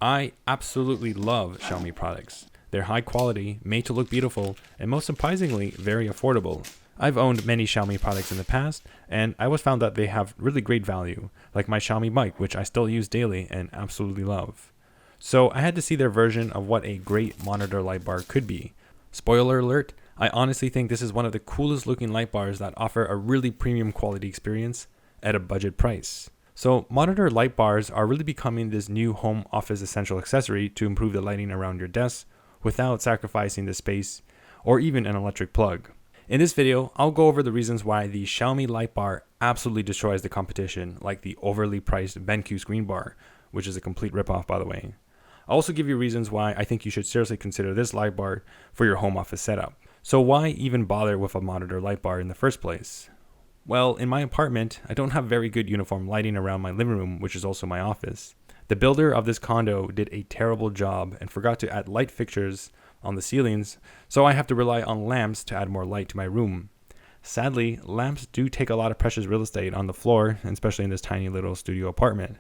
I absolutely love Xiaomi products. They're high quality, made to look beautiful, and most surprisingly, very affordable. I've owned many Xiaomi products in the past, and I always found that they have really great value, like my Xiaomi mic, which I still use daily and absolutely love. So I had to see their version of what a great monitor light bar could be. Spoiler alert, I honestly think this is one of the coolest looking light bars that offer a really premium quality experience at a budget price. So monitor light bars are really becoming this new home office essential accessory to improve the lighting around your desk without sacrificing the space or even an electric plug. In this video, I'll go over the reasons why the Xiaomi light bar absolutely destroys the competition, like the overly priced BenQ Screenbar, which is a complete ripoff by the way. I'll also give you reasons why I think you should seriously consider this light bar for your home office setup. So why even bother with a monitor light bar in the first place? Well, in my apartment, I don't have very good uniform lighting around my living room, which is also my office. The builder of this condo did a terrible job and forgot to add light fixtures on the ceilings, so I have to rely on lamps to add more light to my room. Sadly, lamps do take a lot of precious real estate on the floor, especially in this tiny little studio apartment.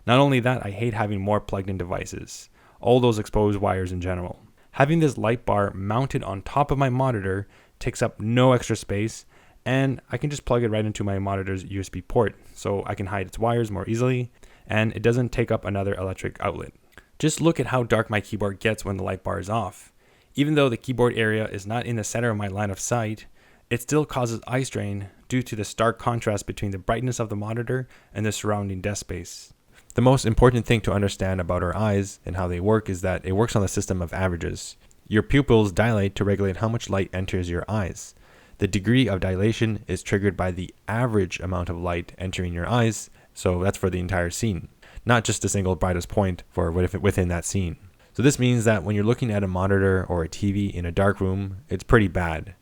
Not only that, I hate having more plugged-in devices, all those exposed wires in general. Having this light bar mounted on top of my monitor takes up no extra space, and I can just plug it right into my monitor's USB port, so I can hide its wires more easily, and it doesn't take up another electric outlet. Just look at how dark my keyboard gets when the light bar is off. Even though the keyboard area is not in the center of my line of sight, it still causes eye strain due to the stark contrast between the brightness of the monitor and the surrounding desk space. The most important thing to understand about our eyes and how they work is that it works on the system of averages. Your pupils dilate to regulate how much light enters your eyes. The degree of dilation is triggered by the average amount of light entering your eyes, so that's for the entire scene, not just the single brightest point for within that scene. So this means that when you're looking at a monitor or a TV in a dark room, it's pretty bad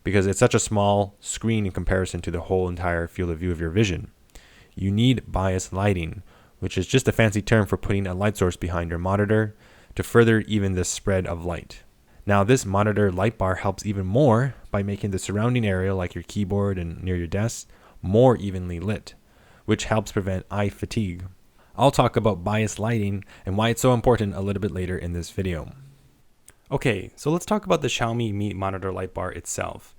because it's such a small screen in comparison to the whole entire field of view of your vision. You need bias lighting, which is just a fancy term for putting a light source behind your monitor to further even the spread of light. Now this monitor light bar helps even more by making the surrounding area like your keyboard and near your desk more evenly lit, which helps prevent eye fatigue. I'll talk about bias lighting and why it's so important a little bit later in this video. Okay, so let's talk about the Xiaomi Mi monitor light bar itself.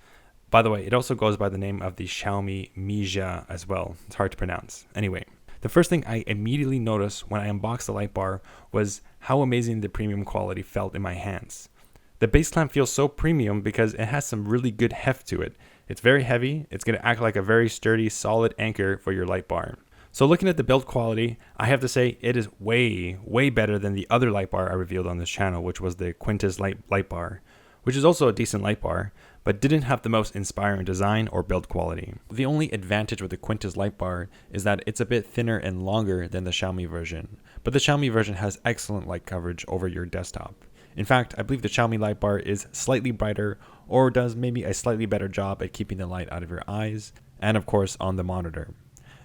By the way, it also goes by the name of the Xiaomi Mijia as well. It's hard to pronounce. Anyway, the first thing I immediately noticed when I unboxed the light bar was how amazing the premium quality felt in my hands. The base clamp feels so premium because it has some really good heft to it. It's very heavy. It's going to act like a very sturdy, solid anchor for your light bar. So looking at the build quality, I have to say it is way, way better than the other light bar I revealed on this channel, which was the Quntis light bar, which is also a decent light bar, but didn't have the most inspiring design or build quality. The only advantage with the Quntis light bar is that it's a bit thinner and longer than the Xiaomi version, but the Xiaomi version has excellent light coverage over your desktop. In fact, I believe the Xiaomi light bar is slightly brighter or does maybe a slightly better job at keeping the light out of your eyes and of course on the monitor.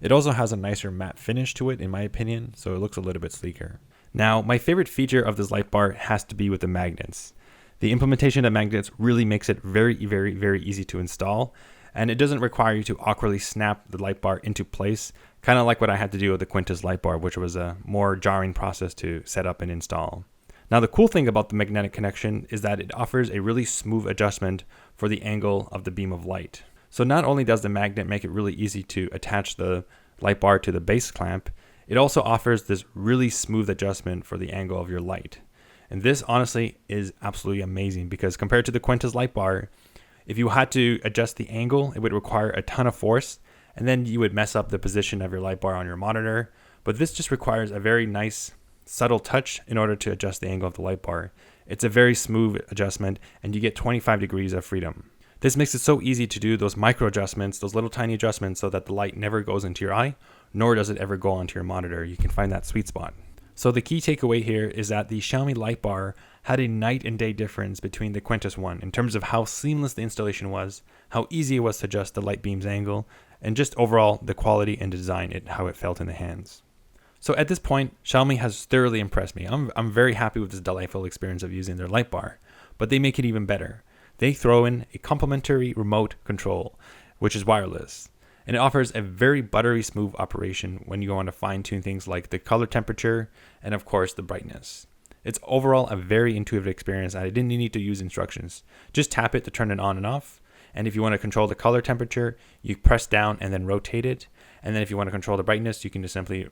It also has a nicer matte finish to it in my opinion, so it looks a little bit sleeker. Now, my favorite feature of this light bar has to be with the magnets. The implementation of magnets really makes it very, very, very easy to install, and it doesn't require you to awkwardly snap the light bar into place, kind of like what I had to do with the Quntis light bar, which was a more jarring process to set up and install. Now, the cool thing about the magnetic connection is that it offers a really smooth adjustment for the angle of the beam of light. So not only does the magnet make it really easy to attach the light bar to the base clamp, it also offers this really smooth adjustment for the angle of your light. And this honestly is absolutely amazing because compared to the Quntis light bar, if you had to adjust the angle, it would require a ton of force and then you would mess up the position of your light bar on your monitor. But this just requires a very nice, subtle touch in order to adjust the angle of the light bar. It's a very smooth adjustment and you get 25 degrees of freedom. This makes it so easy to do those micro adjustments, those little tiny adjustments so that the light never goes into your eye, nor does it ever go onto your monitor. You can find that sweet spot. So the key takeaway here is that the Xiaomi light bar had a night and day difference between the Quntis one in terms of how seamless the installation was, how easy it was to adjust the light beam's angle, and just overall the quality and design and how it felt in the hands. So at this point, Xiaomi has thoroughly impressed me. I'm very happy with this delightful experience of using their light bar, but they make it even better. They throw in a complementary remote control, which is wireless. and it offers a very buttery smooth operation when you want to fine tune things like the color temperature and of course the brightness. It's overall a very intuitive experience, and I didn't need to use instructions. Just tap it to turn it on and off, and if you want to control the color temperature, you press down and then rotate it, and then if you want to control the brightness, you can just simply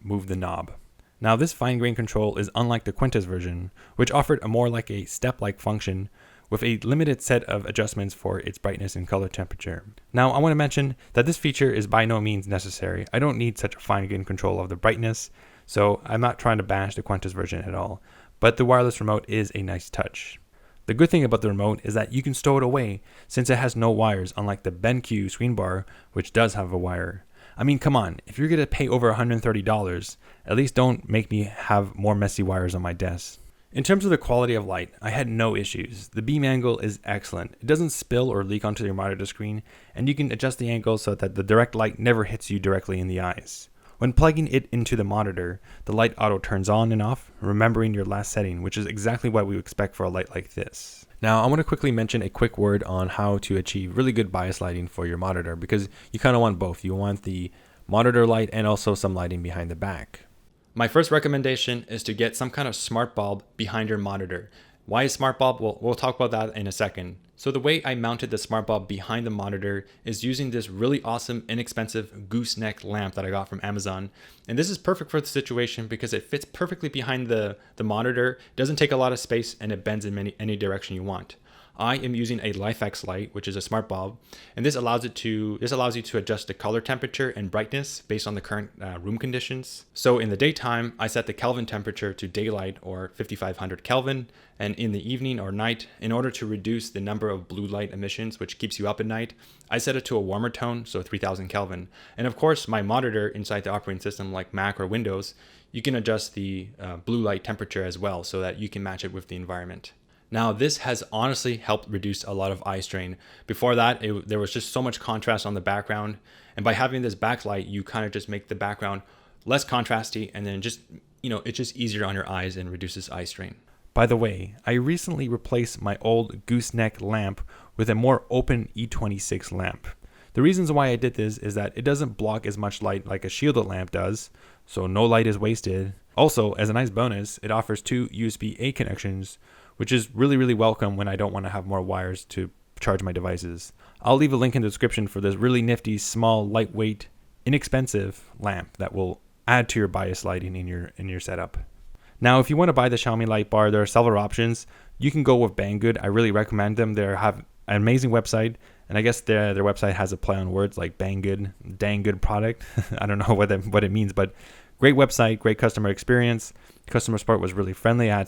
move the knob. Now this fine grain control is unlike the Quntis version, which offered a more like a step-like function with a limited set of adjustments for its brightness and color temperature. Now I want to mention that this feature is by no means necessary. I don't need such a fine grain control of the brightness, so I'm not trying to bash the Quntis version at all, but the wireless remote is a nice touch. The good thing about the remote is that you can stow it away since it has no wires, unlike the BenQ Screenbar, which does have a wire. I mean, come on, if you're going to pay over $130, at least don't make me have more messy wires on my desk. In terms of the quality of light, I had no issues. The beam angle is excellent. It doesn't spill or leak onto your monitor screen, and you can adjust the angle so that the direct light never hits you directly in the eyes. When plugging it into the monitor, the light auto turns on and off, remembering your last setting, which is exactly what we would expect for a light like this. Now, I want to quickly mention a quick word on how to achieve really good bias lighting for your monitor, because you kind of want both. You want the monitor light and also some lighting behind the back. My first recommendation is to get some kind of smart bulb behind your monitor. Why is smart bulb? Well, we'll talk about that in a second. So the way I mounted the smart bulb behind the monitor is using this really awesome, inexpensive gooseneck lamp that I got from Amazon. And this is perfect for the situation because it fits perfectly behind the monitor, doesn't take a lot of space, and it bends in any direction you want. I am using a LifeX light, which is a smart bulb, and this allows you to adjust the color temperature and brightness based on the current room conditions. So in the daytime, I set the Kelvin temperature to daylight or 5500 Kelvin, and in the evening or night, in order to reduce the number of blue light emissions, which keeps you up at night, I set it to a warmer tone, so 3000 Kelvin. And of course, my monitor inside the operating system like Mac or Windows, you can adjust the blue light temperature as well so that you can match it with the environment. Now, this has honestly helped reduce a lot of eye strain. Before that, there was just so much contrast on the background. And by having this backlight, you kind of just make the background less contrasty, and then just, it's just easier on your eyes and reduces eye strain. By the way, I recently replaced my old gooseneck lamp with a more open E26 lamp. The reasons why I did this is that it doesn't block as much light like a shielded lamp does, so no light is wasted. Also, as a nice bonus, it offers 2 USB-A connections, which is really, really welcome when I don't want to have more wires to charge my devices. I'll leave a link in the description for this really nifty, small, lightweight, inexpensive lamp that will add to your bias lighting in your setup. Now, if you want to buy the Xiaomi lightbar, there are several options. You can go with Banggood. I really recommend them. They have an amazing website, and I guess their website has a play on words like Banggood, dang good product. I don't know what it means, but great website, great customer experience. Customer support was really friendly. I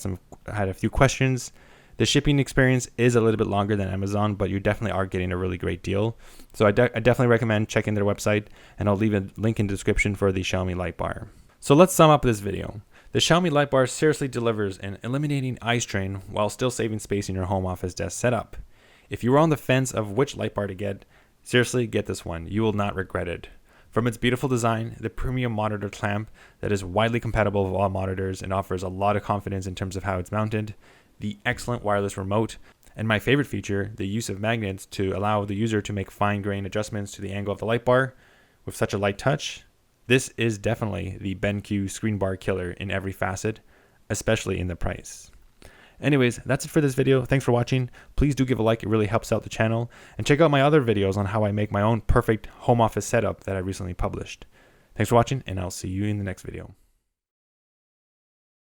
had a few questions. The shipping experience is a little bit longer than Amazon, but you definitely are getting a really great deal. So I definitely recommend checking their website, and I'll leave a link in the description for the Xiaomi lightbar. So let's sum up this video. The Xiaomi lightbar seriously delivers in eliminating eye strain while still saving space in your home office desk setup. If you were on the fence of which lightbar to get, seriously get this one. You will not regret it. From its beautiful design, the premium monitor clamp that is widely compatible with all monitors and offers a lot of confidence in terms of how it's mounted, the excellent wireless remote, and my favorite feature, the use of magnets to allow the user to make fine-grained adjustments to the angle of the light bar with such a light touch, this is definitely the BenQ Screenbar killer in every facet, especially in the price. Anyways, that's it for this video. Thanks for watching. Please do give a like. It really helps out the channel. And check out my other videos on how I make my own perfect home office setup that I recently published. Thanks for watching, and I'll see you in the next video.